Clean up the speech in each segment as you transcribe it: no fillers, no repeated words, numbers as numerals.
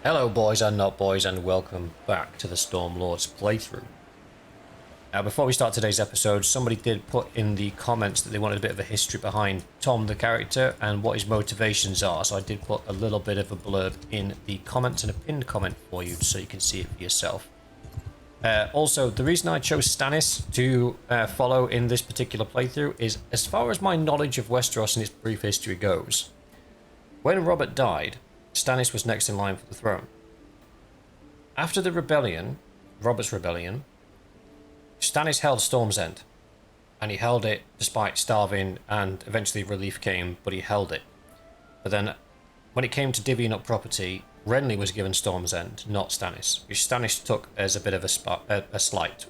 Hello boys and not boys, and welcome back to the Stormlord's playthrough. Now before we start today's episode, somebody did put in the comments that they wanted a bit of a history behind Tom the character and what his motivations are, so I did put a little bit of a blurb in the comments and a pinned comment for you so you can see it for yourself. Also, the reason I chose Stannis to follow in this particular playthrough is, as far as my knowledge of Westeros and its brief history goes, when Robert died, Stannis was next in line for the throne. After the rebellion, Robert's rebellion, Stannis held Storm's End, and he held it despite starving, and eventually relief came, but he held it. But then, when it came to divvying up property, Renly was given Storm's End, not Stannis, which Stannis took as a bit of a slight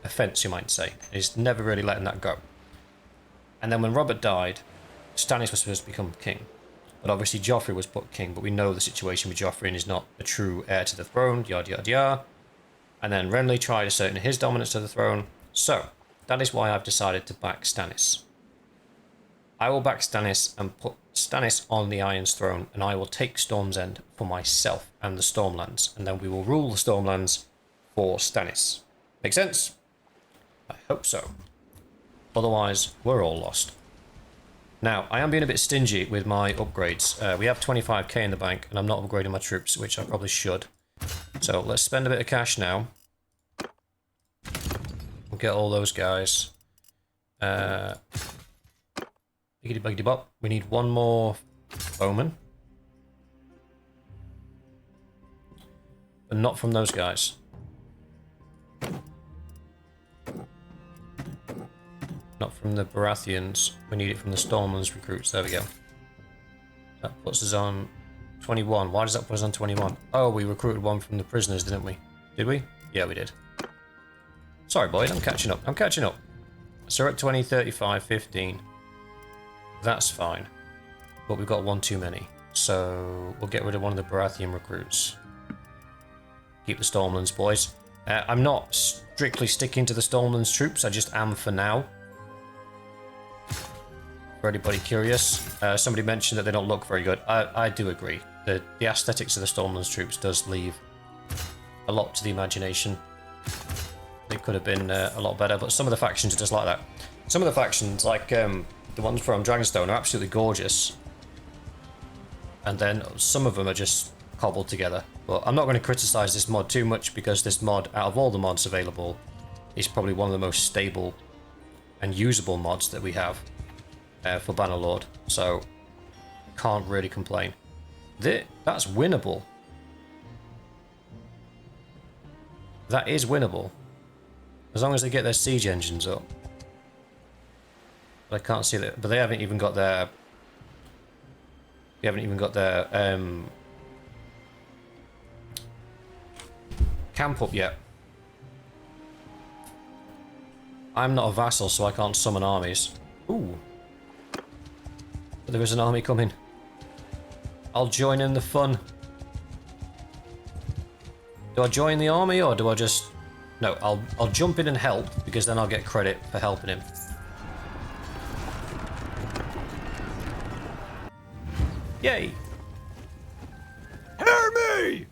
offence, you might say. He's never really letting that go. And then when Robert died, Stannis was supposed to become king. But obviously Joffrey was put king, but we know the situation with Joffrey and he's not a true heir to the throne, yada yada yada. And then Renly tried asserting his dominance to the throne. So, that is why I've decided to back Stannis. I will back Stannis and put Stannis on the Iron's Throne, and I will take Storm's End for myself and the Stormlands, and then we will rule the Stormlands for Stannis. Make sense? I hope so. Otherwise, we're all lost. Now, I am being a bit stingy with my upgrades. We have 25k in the bank, and I'm not upgrading my troops, which I probably should. So, let's spend a bit of cash now. We'll get all those guys. Biggity biggity bop. We need one more bowman. But not from those guys. Not from the Baratheons. We need it from the Stormlands recruits. There we go. That puts us on 21. Why does that put us on 21? Oh, we recruited one from the prisoners, didn't we? Did we? Yeah, we did. Sorry, boys. I'm catching up. I'm catching up. So we're at 20, 35, 15. That's fine. But we've got one too many. So we'll get rid of one of the Baratheon recruits. Keep the Stormlands, boys. I'm not strictly sticking to the Stormlands troops. I just am for now. For anybody curious, somebody mentioned that they don't look very good. I do agree. The aesthetics of the Stormlands troops does leave a lot to the imagination. They could have been a lot better, but some of the factions are just like that. Some of the factions, like the ones from Dragonstone, are absolutely gorgeous. And then some of them are just cobbled together. But I'm not going to criticise this mod too much, because this mod, out of all the mods available, is probably one of the most stable and usable mods that we have. For Bannerlord, so can't really complain. That's winnable. That is winnable, as long as they get their siege engines up. But I can't see that. But they haven't even got their. They haven't even got their camp up yet. I'm not a vassal, so I can't summon armies. Ooh. There is an army coming. I'll join in the fun. Do I join the army, or do I just... No, I'll jump in and help, because then I'll get credit for helping him. Yay! Hear me!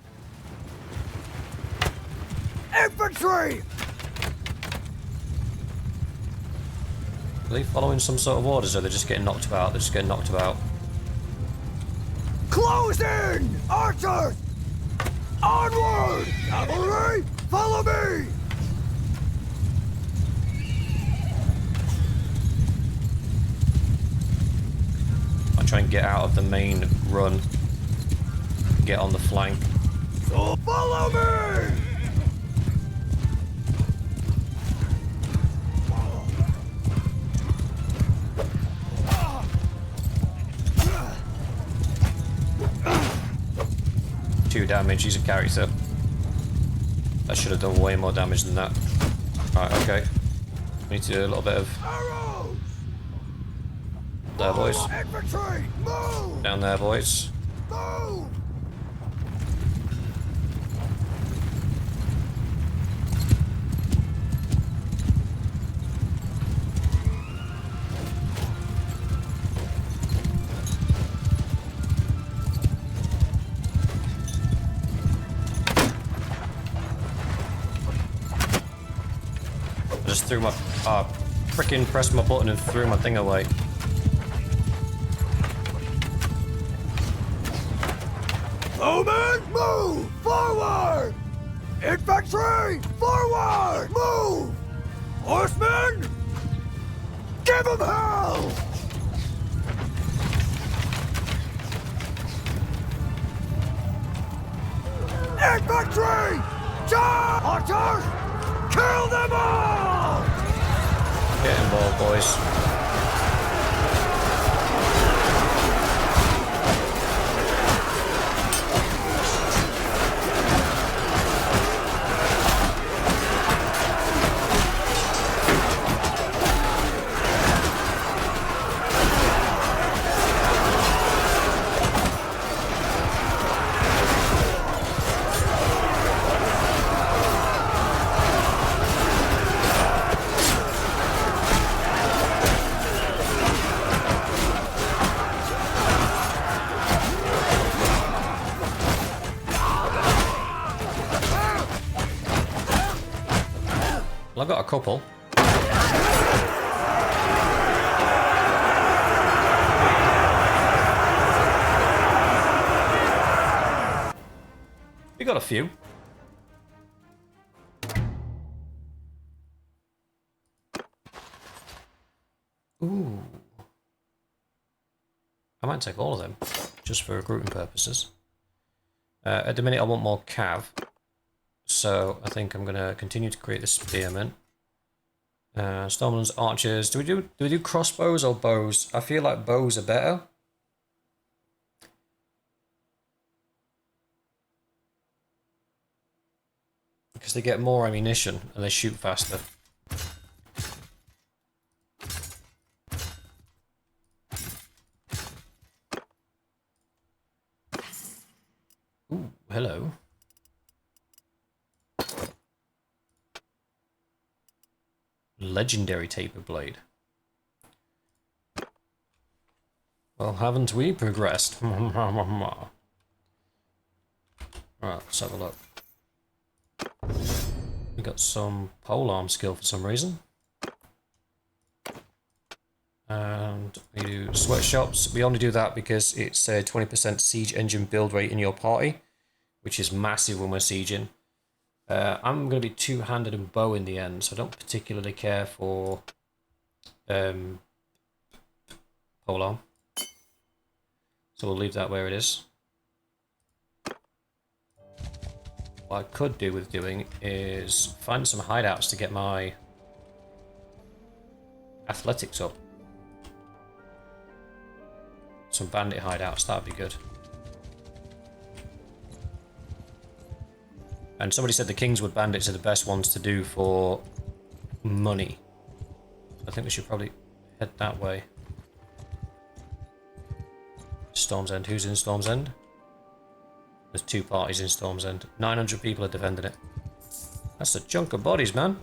Infantry! Are they following some sort of orders, or are they just getting knocked about? They're just getting knocked about. Close in! Archers! Onward! Cavalry, follow me! I'll try and get out of the main run. Get on the flank. So follow me! Damage, he's a character. I should have done way more damage than that. Right, okay. We need to do a little bit of... Arrows! There, boys. Infantry, move! Down there, boys. Move! just threw my... freaking pressed my button and threw my thing away. Bowmen, move! Forward! Infantry, forward! Move! Horsemen, give them hell! Infantry, charge! Archers, kill them all! Get involved, boys. Well, I've got a couple. We got a few. Ooh. I might take all of them, just for recruiting purposes. At the minute I want more cav. So I think I'm gonna continue to create the spearmen. Stormlands, archers. Do we do crossbows or bows? I feel like bows are better. Because they get more ammunition and they shoot faster. Ooh, hello. Legendary taper blade. Well, haven't we progressed? Right, let's have a look. We got some polearm skill for some reason. And we do sweatshops. We only do that because it's a 20% siege engine build rate in your party, which is massive when we're sieging. I'm going to be two-handed and bow in the end, so I don't particularly care for polearm. So we'll leave that where it is. What I could do with doing is find some hideouts to get my athletics up. Some bandit hideouts, that'd be good. And somebody said the Kingswood bandits are the best ones to do for money. I think we should probably head that way. Storm's End. Who's in Storm's End? There's two parties in Storm's End. 900 people are defending it. That's a chunk of bodies, man.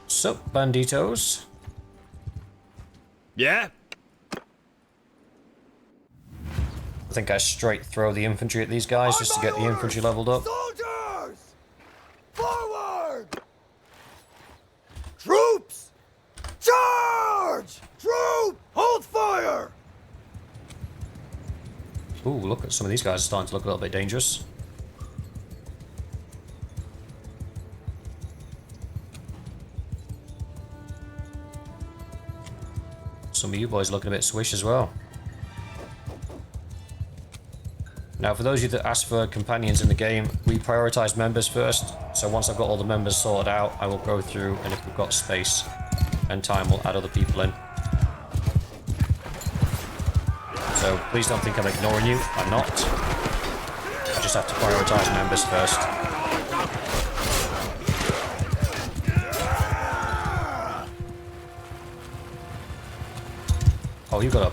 Sup, banditos? Yeah? I think I straight throw the infantry at these guys just to get the infantry leveled up. Soldiers! Forward! Troops! Charge! Troop! Hold fire! Ooh, look at some of these guys are starting to look a little bit dangerous. Some of you boys looking a bit swish as well. Now, for those of you that ask for companions in the game, we prioritise members first. So once I've got all the members sorted out, I will go through, and if we've got space and time, we'll add other people in. So please don't think I'm ignoring you. I'm not. I just have to prioritise members first. Oh, you got a...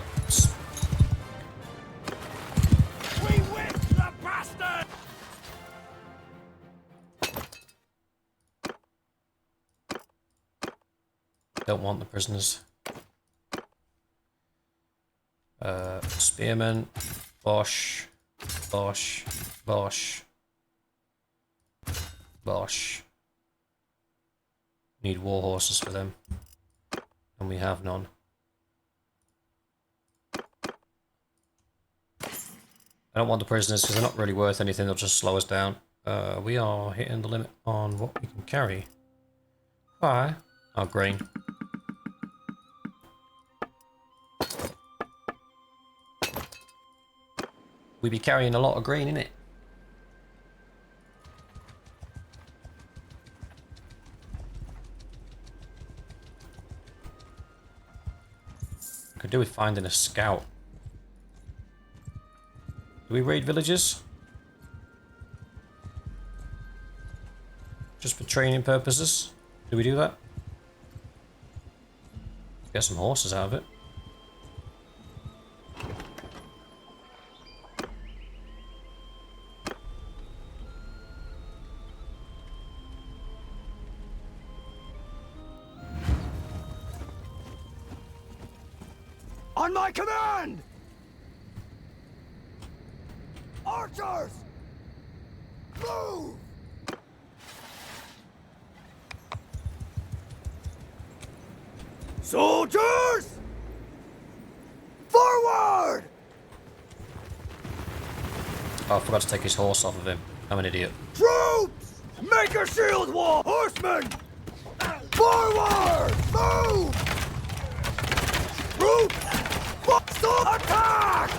Don't want the prisoners. Spearmen. Bosh. Bosh. Bosh. Bosh. Need war horses for them. And we have none. I don't want the prisoners because they're not really worth anything, they'll just slow us down. We are hitting the limit on what we can carry. Why? Oh, grain. We be carrying a lot of grain, innit? Could do with finding a scout. Do we raid villages? Just for training purposes? Do we do that? Get some horses out of it. On my command! Archers! Move! Soldiers! Forward! Oh, I forgot to take his horse off of him. I'm an idiot. Troops! Make a shield wall! Horsemen! Forward! Move! Troops! Stop! Attack!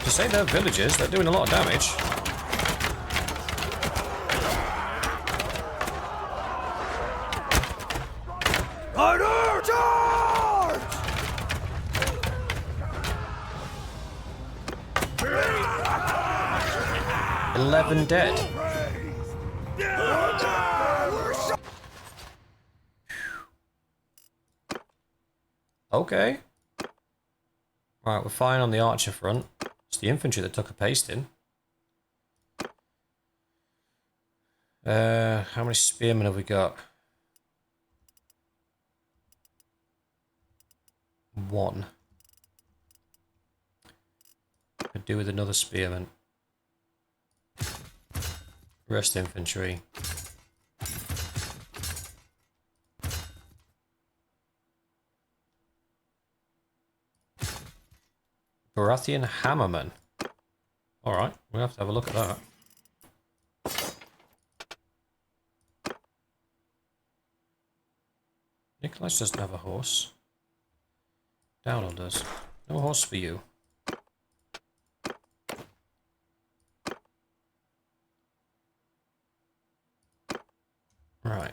To say they're villages, they're doing a lot of damage. Rider! Charge! 11 dead. Okay. Right, we're fine on the archer front. It's the infantry that took a pasting. How many spearmen have we got? 1. Could do with another spearman. Rest infantry. Baratheon hammerman. Alright, we'll have to have a look at that. Nicholas doesn't have a horse. Dowdle does. No horse for you. Right.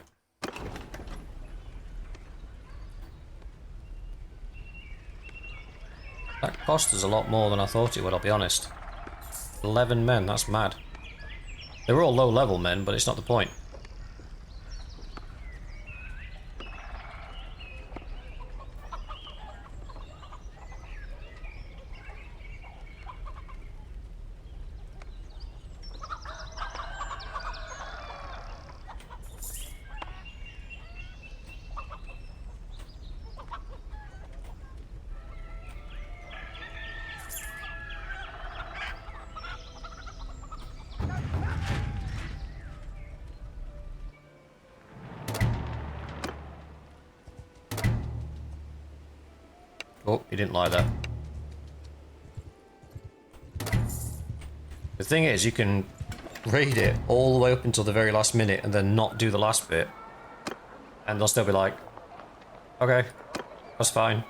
That cost us a lot more than I thought it would, I'll be honest. 11 men, that's mad. They were all low level men, but it's not the point. Oh, he didn't like that. The thing is, you can raid it all the way up until the very last minute and then not do the last bit. And they'll still be like, okay, that's fine.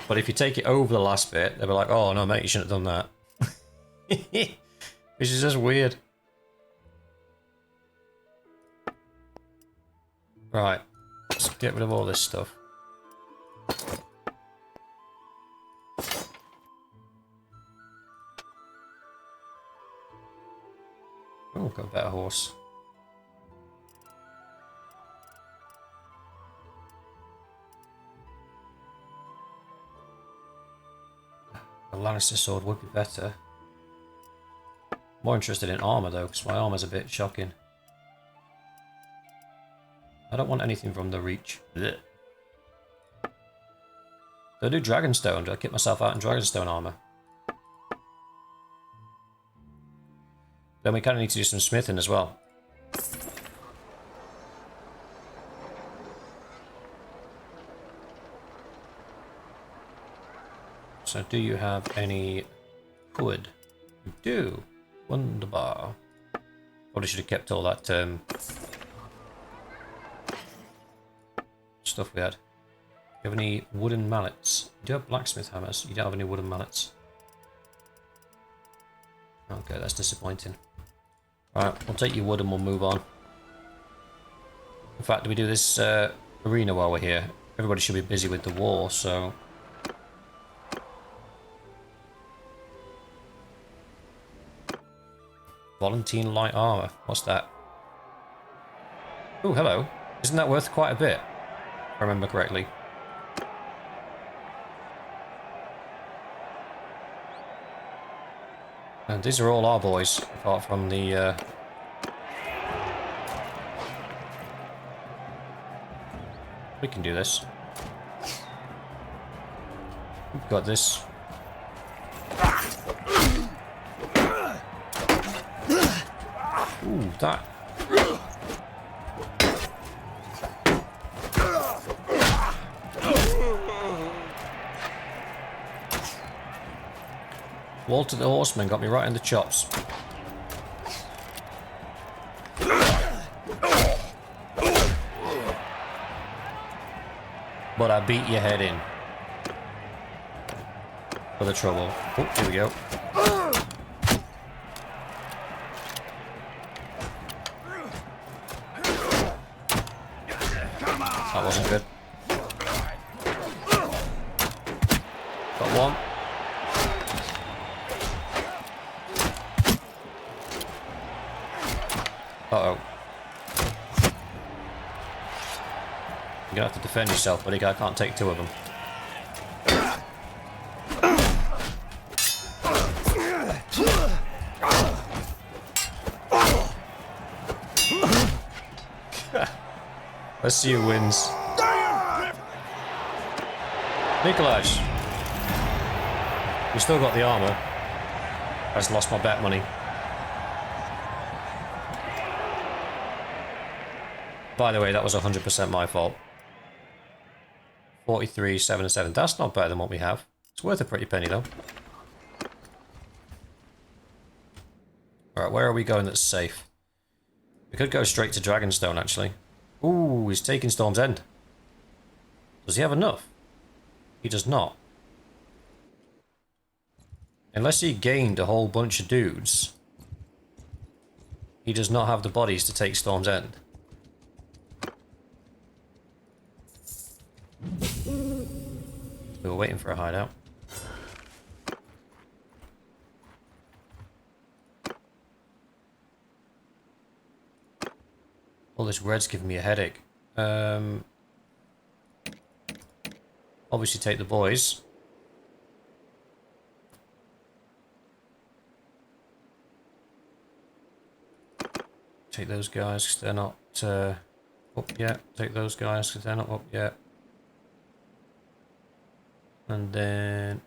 But if you take it over the last bit, they'll be like, oh no mate, you shouldn't have done that. Which is just weird. Right, let's get rid of all this stuff. Oh, got a better horse. A Lannister sword would be better. More interested in armor though, because my armor's a bit shocking. I don't want anything from the Reach. Blech. Do I do Dragonstone? Do I kit myself out in Dragonstone armor? Then we kind of need to do some smithing as well. So do you have any wood? You do. Wunderbar. Probably should have kept all that stuff we had. Do you have any wooden mallets? You do have blacksmith hammers. You don't have any wooden mallets. Okay, that's disappointing. Alright, we'll take your wood and we'll move on. In fact, do we do this arena while we're here? Everybody should be busy with the war, so... Volantine light armor. What's that? Oh, hello. Isn't that worth quite a bit? If I remember correctly. And these are all our boys, apart from the... We can do this. We've got this. Ooh, that. Walter the Horseman got me right in the chops. But I beat your head in. For the trouble. Oh, here we go. That wasn't good. Got one. Uh-oh. You're gonna have to defend yourself, buddy. I can't take two of them. Let's see who wins. Nikolaj! We still got the armor. I just lost my bet money. By the way, that was 100% my fault. 43, 7 and 7. That's not better than what we have. It's worth a pretty penny though. Alright, where are we going that's safe? We could go straight to Dragonstone actually. Ooh, he's taking Storm's End. Does he have enough? He does not. Unless he gained a whole bunch of dudes, he does not have the bodies to take Storm's End. We were waiting for a hideout. All this red's giving me a headache. Obviously take the boys. Take those guys because they're not up yet. Take those guys because they're not up yet. And then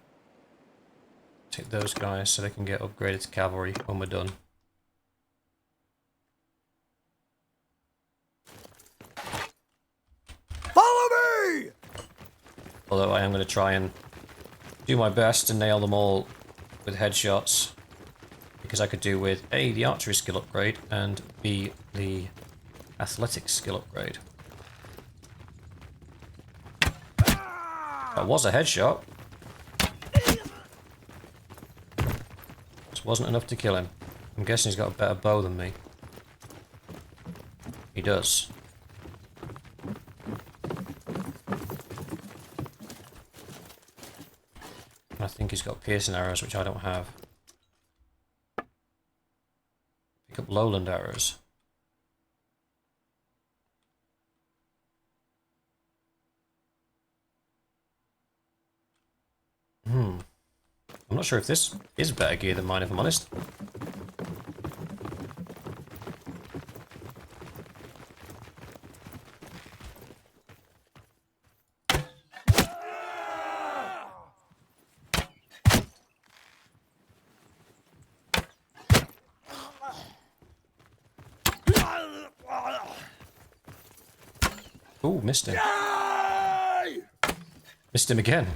take those guys so they can get upgraded to cavalry when we're done. Although I am going to try and do my best to nail them all with headshots. Because I could do with A, the archery skill upgrade, and B, the athletics skill upgrade. That was a headshot. This wasn't enough to kill him. I'm guessing he's got a better bow than me. He does. I think he's got piercing arrows, which I don't have. Pick up lowland arrows. I'm not sure if this is better gear than mine, if I'm honest. Ooh, missed him. Die! Missed him again.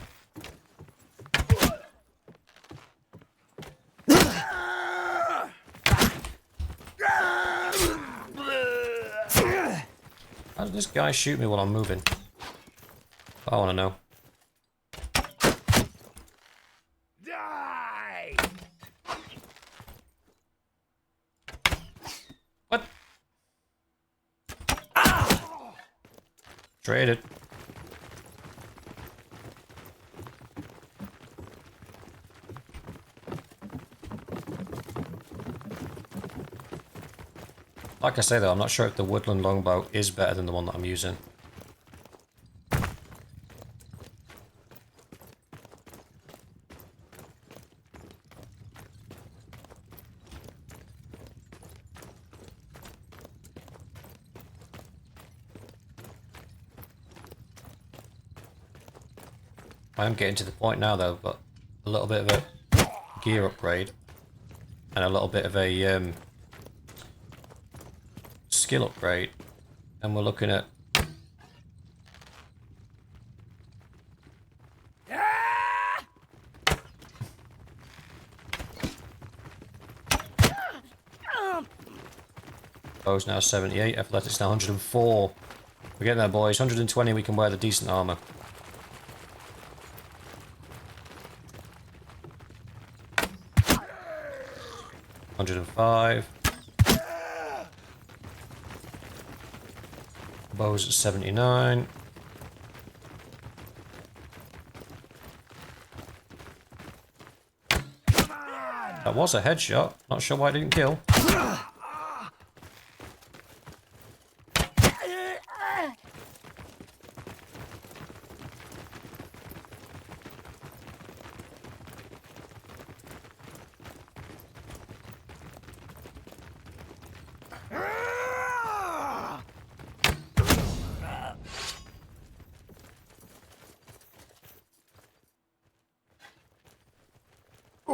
How did this guy shoot me while I'm moving? I want to know. Die! What? Traded. Like I say though, I'm not sure if the woodland longbow is better than the one that I'm using. I am getting to the point now though, but a little bit of a gear upgrade and a little bit of a skill upgrade, and we're looking at bow's now 78, athletics now 104. We're getting there, boys. 120 we can wear the decent armor. $105. Bow's at 79. That was a headshot. Not sure why it didn't kill.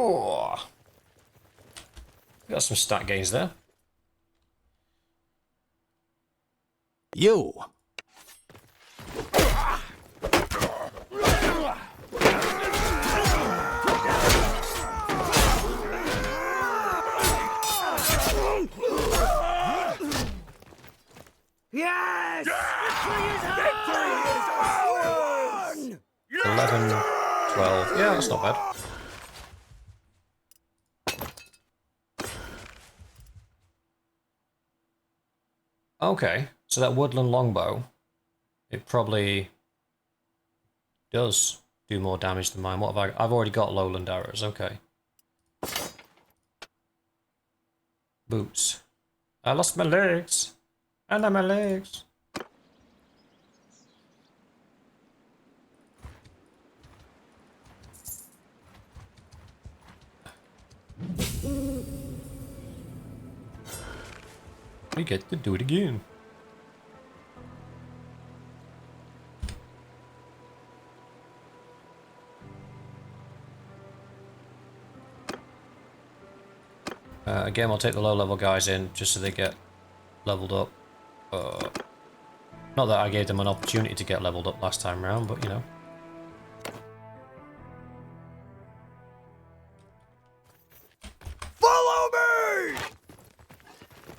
Oh. Got some stat gains there. You! Yes! Victory is ours! 11, 12. Yeah, that's not bad. Okay, so that woodland longbow, it probably does do more damage than mine. What have I've already got lowland arrows, okay. Boots. I lost my legs. And my legs. We get to do it again. Again, we'll take the low-level guys in just so they get leveled up. Not that I gave them an opportunity to get leveled up last time round, but you know. Follow me!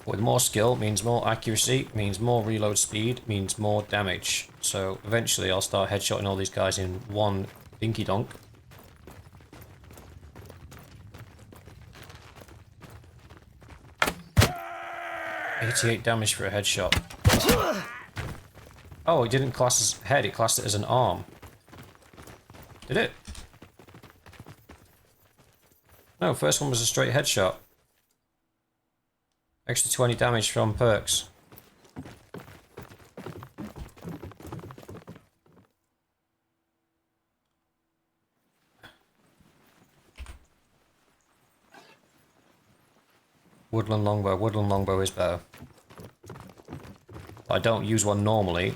With more skill means more accuracy, means more reload speed, means more damage. So eventually I'll start headshotting all these guys in one dinky donk. $88 damage for a headshot. Oh, it didn't class as head, it classed it as an arm. Did it? No, first one was a straight headshot. Extra 20 damage from perks. Woodland longbow. Woodland longbow is better. I don't use one normally.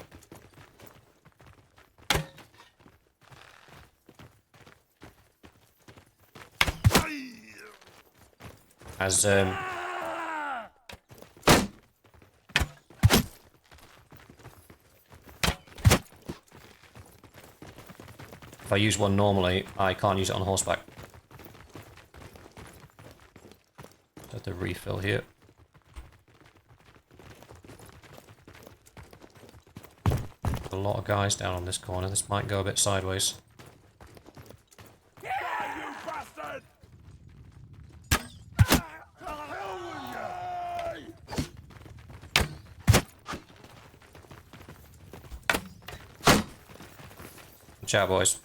As If I use one normally, I can't use it on horseback. Have to refill here. A lot of guys down on this corner. This might go a bit sideways. Die, you bastard! Watch out, boys.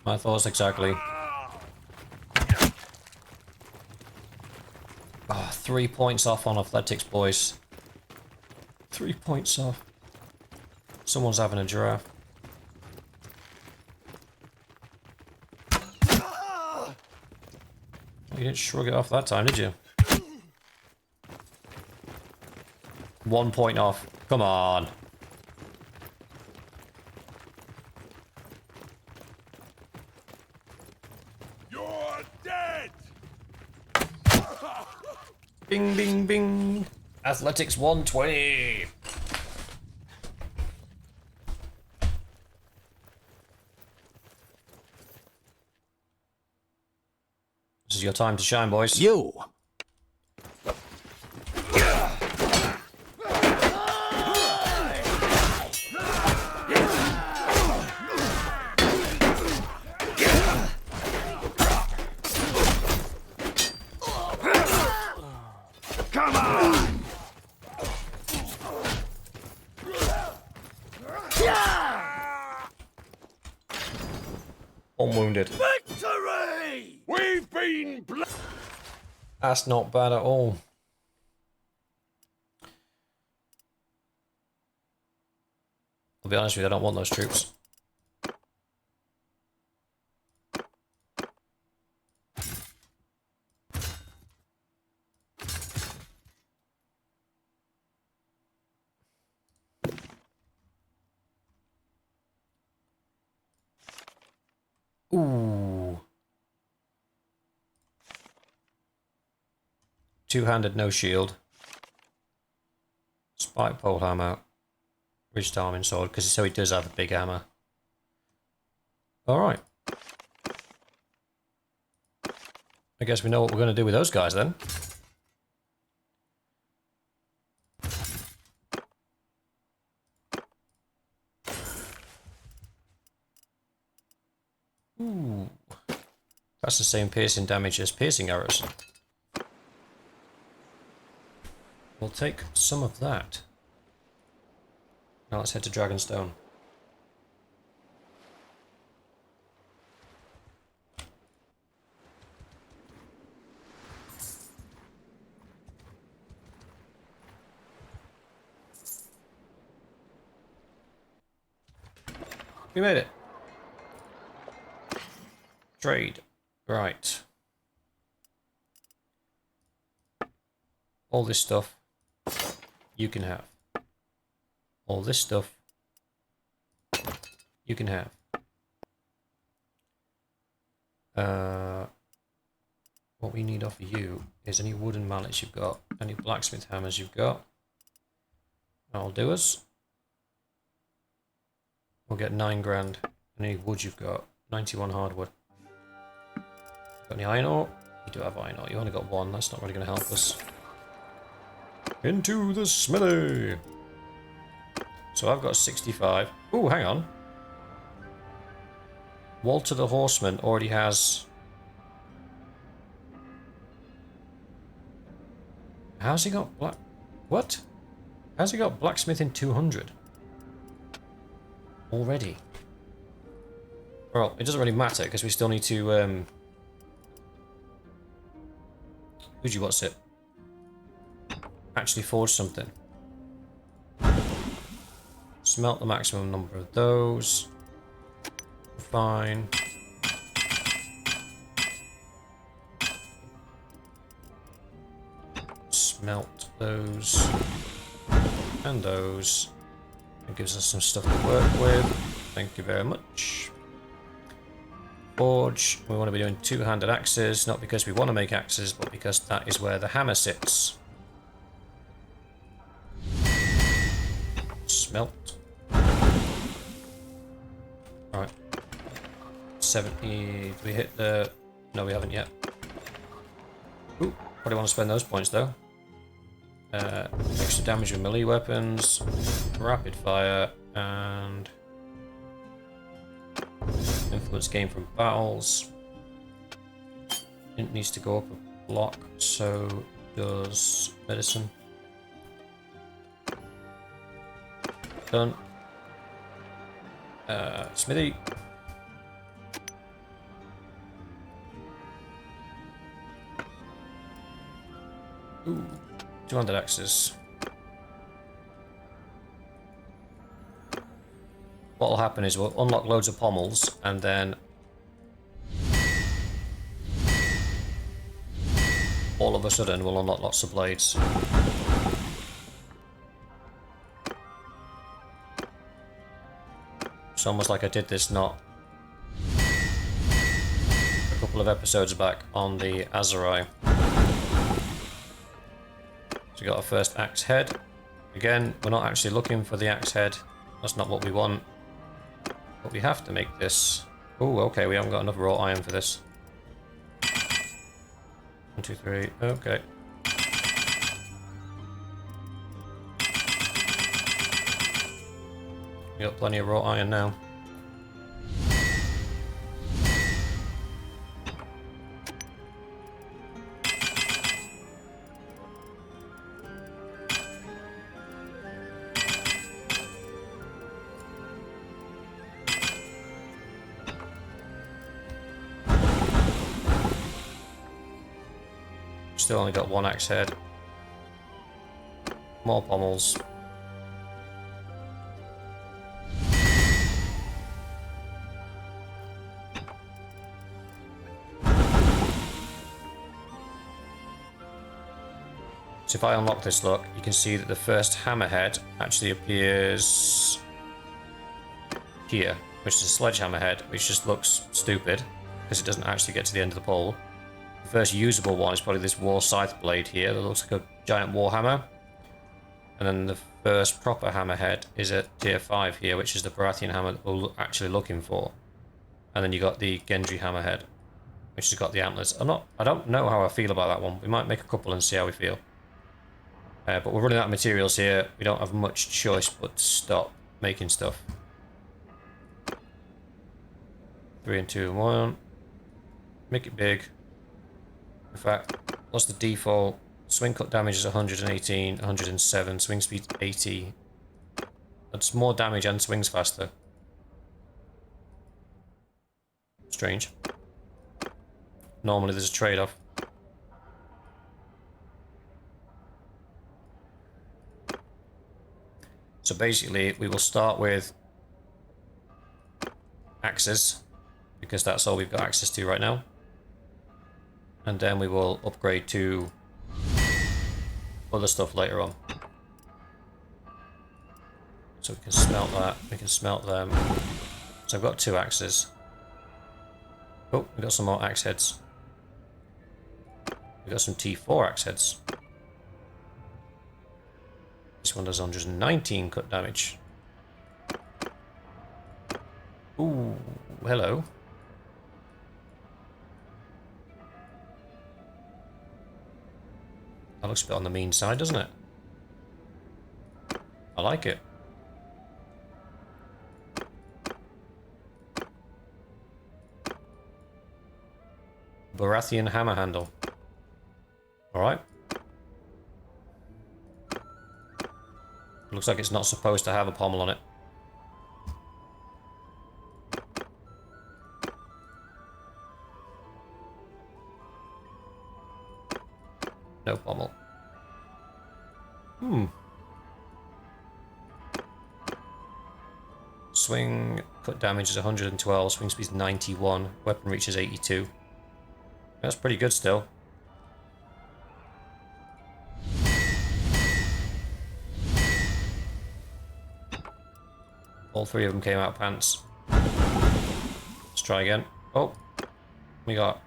My thoughts exactly. Oh, 3 points off on athletics, boys. 3 points off. Someone's having a giraffe. You didn't shrug it off that time, did you? 1 point off. Come on. You're dead! Bing, bing, bing. Athletics 120. This is your time to shine, boys. You! Come on! Unwounded. Victory! We've been That's not bad at all. I'll be honest with you, I don't want those troops. Ooh. Two-handed, no shield. Spike pole hammer. Ridged arming sword, because so he does have a big hammer. Alright. I guess we know what we're going to do with those guys then. Ooh. That's the same piercing damage as piercing arrows. We'll take some of that. Now let's head to Dragonstone. We made it. Trade. Right. All this stuff you can have. All this stuff you can have. What we need off of you is any wooden mallets you've got, any blacksmith hammers you've got. That'll do us. We'll get 9 grand. Any wood you've got, 91 hardwood. Got any iron ore? You do have iron ore. You only got 1. That's not really going to help us. Into the smithy. So I've got 65. Ooh, hang on. Walter the Horseman already has... How's he got black... What? How's he got blacksmith in 200? Already. Well, it doesn't really matter because we still need to... Would you what's it? Actually forge something. Smelt the maximum number of those. Fine. Smelt those and those. It gives us some stuff to work with. Thank you very much. Forge. We want to be doing two-handed axes, not because we want to make axes, but because that is where the hammer sits. Smelt. Alright. 70. Do we hit the... No, we haven't yet. Ooh, probably want to spend those points though. Extra damage with melee weapons, rapid fire, and influence gained from battles. It needs to go up a block, so does medicine. Done. Smithy. Ooh, 200 axes. What will happen is we'll unlock loads of pommels and then all of a sudden we'll unlock lots of blades. It's almost like I did this not a couple of episodes back on the Azerai. So we got our first axe head. Again, we're not actually looking for the axe head. That's not what we want. But we have to make this. Oh, okay, we haven't got enough raw iron for this. 1, 2, 3, okay. We got plenty of raw iron now. Still only got one axe head. More pommels. So if I unlock this, look, you can see that the first hammerhead actually appears here, which is a sledgehammer head, which just looks stupid because it doesn't actually get to the end of the pole. The first usable one is probably this war scythe blade here that looks like a giant warhammer. And then the first proper hammerhead is at tier 5 here, which is the Baratheon hammer that we're actually looking for. And then you got the Gendry hammerhead, which has got the antlers. I don't know how I feel about that one. We might make a couple and see how we feel. But we're running out of materials here. We don't have much choice but to stop making stuff. 3 and 2 and 1. Make it big. In fact, what's the default? Swing cut damage is 118, 107, swing speed 80. That's more damage and swings faster. Strange. Normally there's a trade-off. So basically we will start with axes, because that's all we've got access to right now. And then we will upgrade to other stuff later on. So we can smelt that, we can smelt them. So I've got 2 axes. Oh, we've got some more axe heads. We've got some T4 axe heads. This one does 119 cut damage. Ooh, hello. That looks a bit on the mean side, doesn't it? I like it. Baratheon hammer handle. Alright. Looks like it's not supposed to have a pommel on it. No pommel. Swing cut damage is 112, swing speed is 91, weapon reach is 82. That's pretty good still. All three of them came out pants. Let's try again. Oh, we got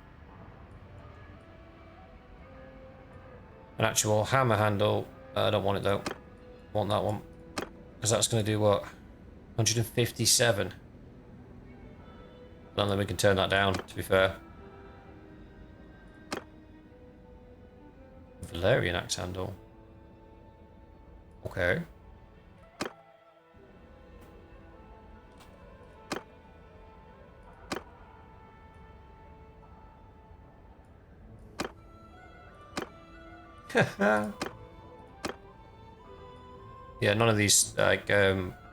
an actual hammer handle. I don't want it though. I want that one. Because that's going to do what? 157. And then we can turn that down, to be fair. Valerian axe handle. Okay. Yeah, none of these like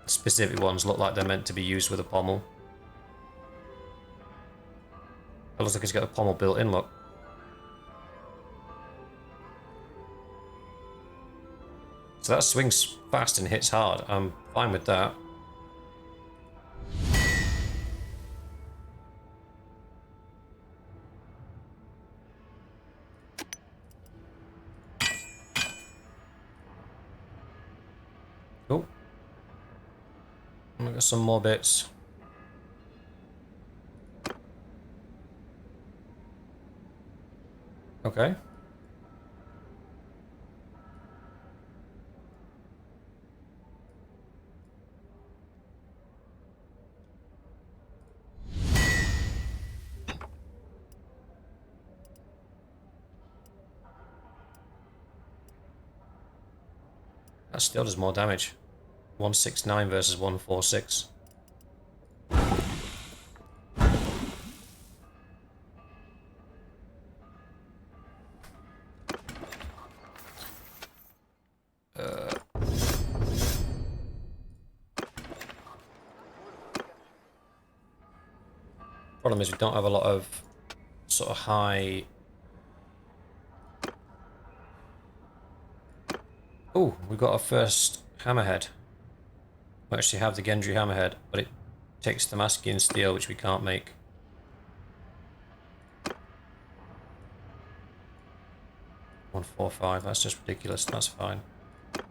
specific ones look like they're meant to be used with a pommel. It looks like it's got a pommel built in, look. So that swings fast and hits hard. I'm fine with that. Oh. I've got some more bits. Okay. That still does more damage. 169 versus 146. Problem is we don't have a lot of sort of high... Oh, we got our first hammerhead. We actually have the Gendry hammerhead, but it takes the masculine steel, which we can't make. One, 4, 5. That's just ridiculous. That's fine. In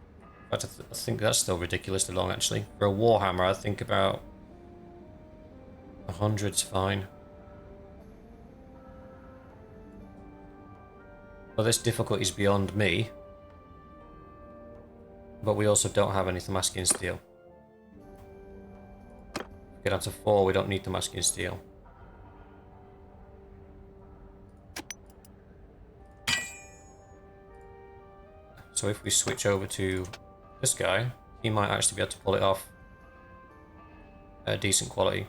fact, I think that's still ridiculously long, actually. For a warhammer, I think about 100's fine. Well, this difficulty is beyond me, but we also don't have any Damascus steel. Get down to 4, we don't need Damascus steel. So if we switch over to this guy, he might actually be able to pull it off at decent quality.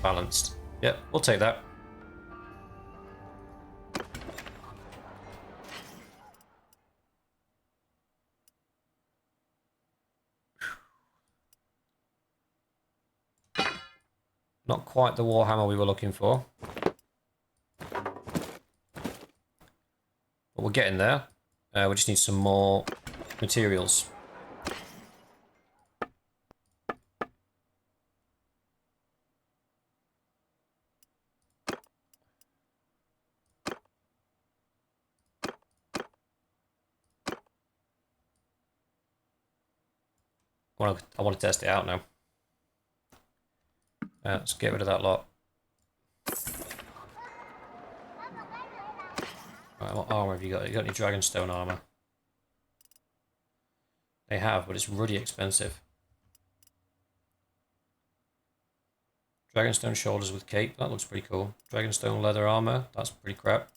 Balanced. Yep, we'll take that. Not quite the warhammer we were looking for. But we're getting there. We just need some more materials. I want to test it out now. Let's get rid of that lot. Right, what armor have you got? You got any Dragonstone armor? They have, but it's really expensive. Dragonstone shoulders with cape, that looks pretty cool. Dragonstone leather armor, that's pretty crap.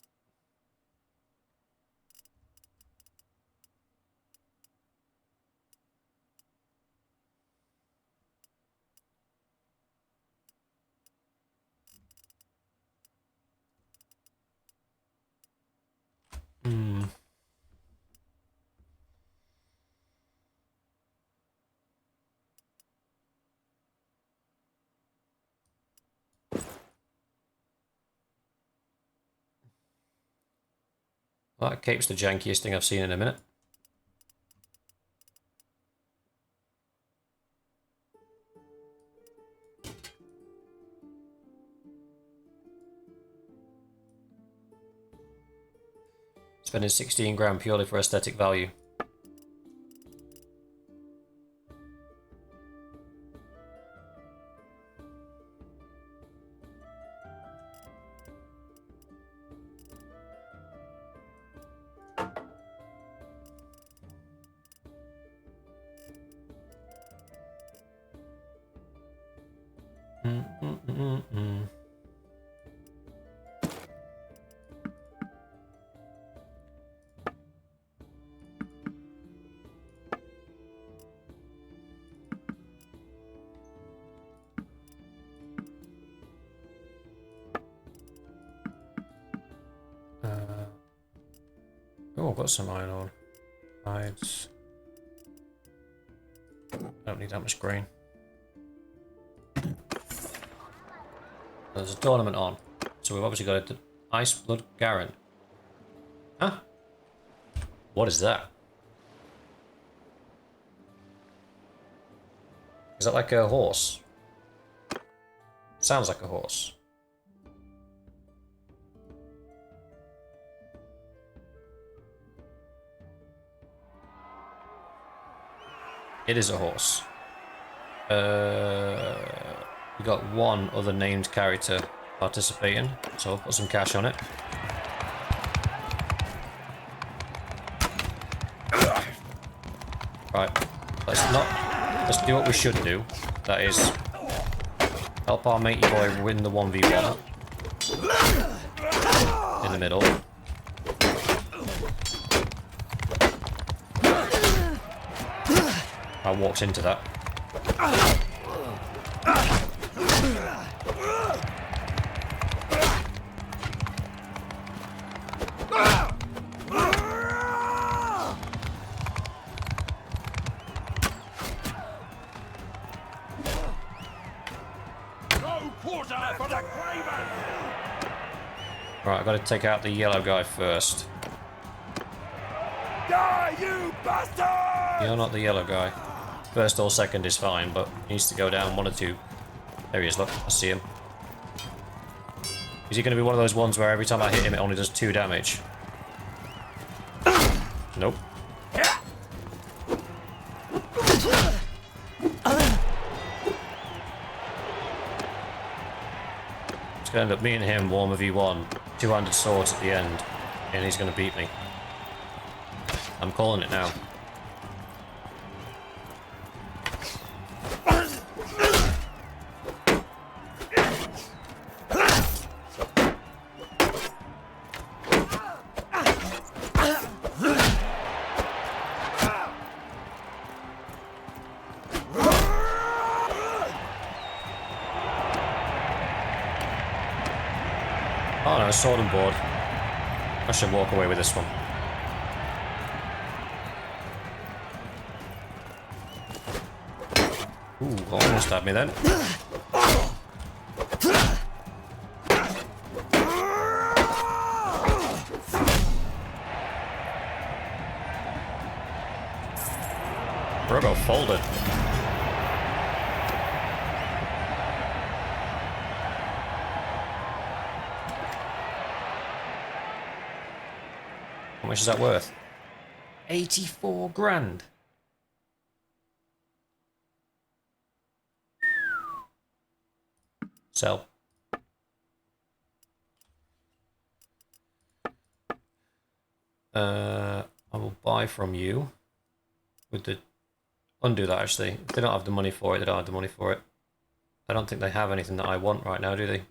That cape's the jankiest thing I've seen in a minute. Spending 16 grand purely for aesthetic value. Oh, I've got some iron ore. Hides. I don't need that much grain. There's a tournament on, so we've obviously got an Ice Blood Garen. Huh? What is that? Is that like a horse? Sounds like a horse. It is a horse. We got one other named character participating, so I'll put some cash on it. Right, let's do what we should do. That is help our matey boy win the 1v1 in the middle. I walked into that. Right, I've got to take out the yellow guy first. Die, you bastard! You're not the yellow guy. First or second is fine, but he needs to go down 1 or 2. There he is, look, I see him. Is he going to be one of those ones where every time I hit him it only does 2 damage? Nope. It's going to end up me and him 1v1, 2-handed swords at the end, and he's going to beat me. I'm calling it now. Oh no, sword and board. I should walk away with this one. Ooh, almost had me then. Brogo folded. How much is that worth? 84 grand. Sell. I will buy from you with the undo that actually. If they don't have the money for it, they don't have the money for it. I don't think they have anything that I want right now, do they?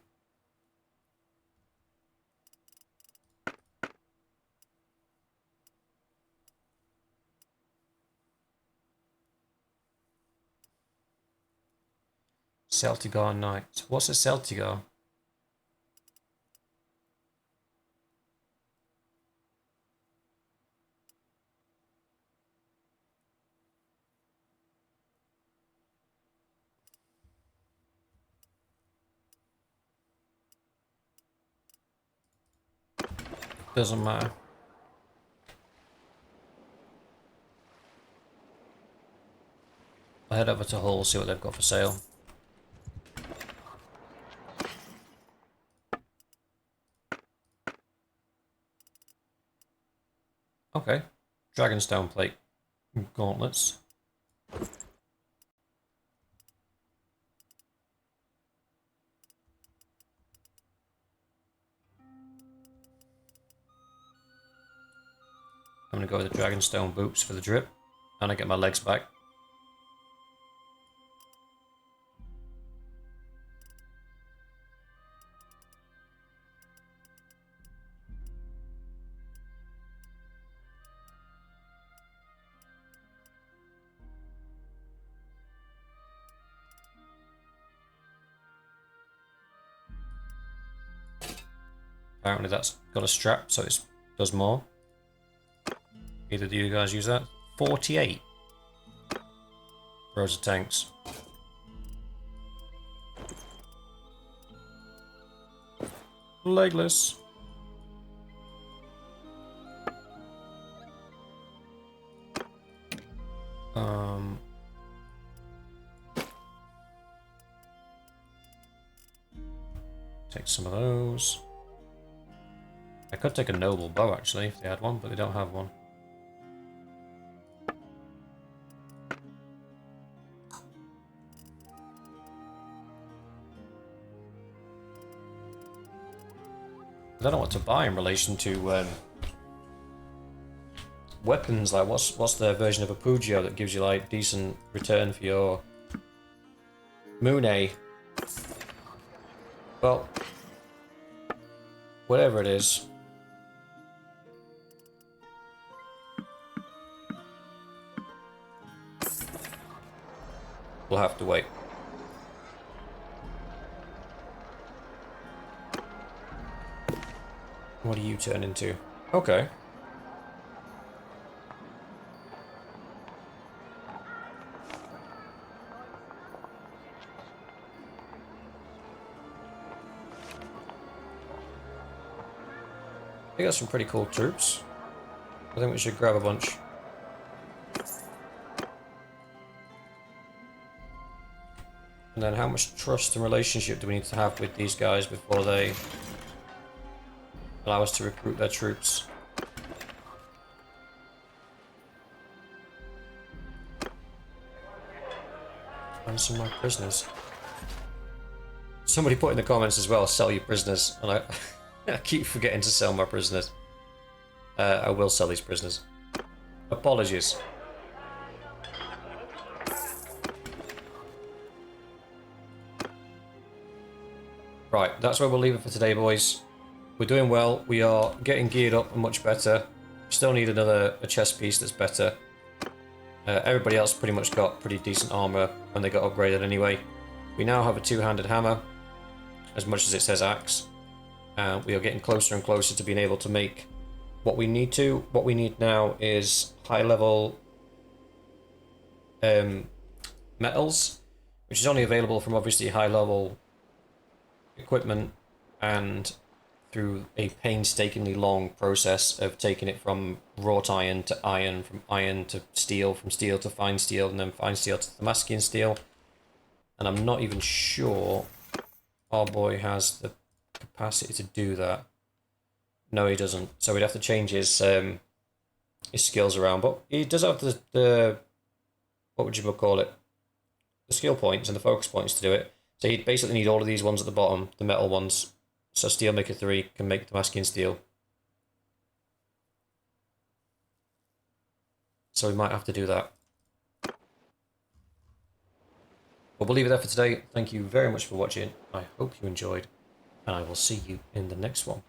Celtigar Knight. What's a Celtigar? Doesn't matter. I'll head over to Hull, see what they've got for sale. Okay. Dragonstone plate. Gauntlets. I'm gonna go with the Dragonstone boots for the drip. And I get my legs back. Apparently that's got a strap, so it does more. Either of you guys use that? 48. Rows of tanks. Legless. Take some of those. I could take a noble bow actually if they had one, but they don't have one. I don't know what to buy in relation to weapons. Like, what's their version of a Pugio that gives you like decent return for your Mune? Well, whatever it is. We'll have to wait. What do you turn into? Okay. I got some pretty cool troops. I think we should grab a bunch. And then how much trust and relationship do we need to have with these guys before they allow us to recruit their troops? And some of my prisoners. Somebody put in the comments as well, sell your prisoners. And I keep forgetting to sell my prisoners. I will sell these prisoners. Apologies. Right, that's where we'll leave it for today, boys. We're doing well. We are getting geared up and much better. Still need a chest piece that's better. Everybody else pretty much got pretty decent armor when they got upgraded anyway. We now have a two-handed hammer, as much as it says axe. We are getting closer and closer to being able to make what we need to. What we need now is high-level metals, which is only available from obviously high-level equipment and through a painstakingly long process of taking it from wrought iron to iron, from iron to steel, from steel to fine steel, and then fine steel to Damascus steel. And I'm not even sure our boy has the capacity to do that. No, he doesn't. So we'd have to change his skills around. But he does have the what would you call it? The skill points and the focus points to do it. So he'd basically need all of these ones at the bottom, the metal ones. So Steelmaker 3 can make Damascus steel. So we might have to do that. But we'll leave it there for today. Thank you very much for watching. I hope you enjoyed. And I will see you in the next one.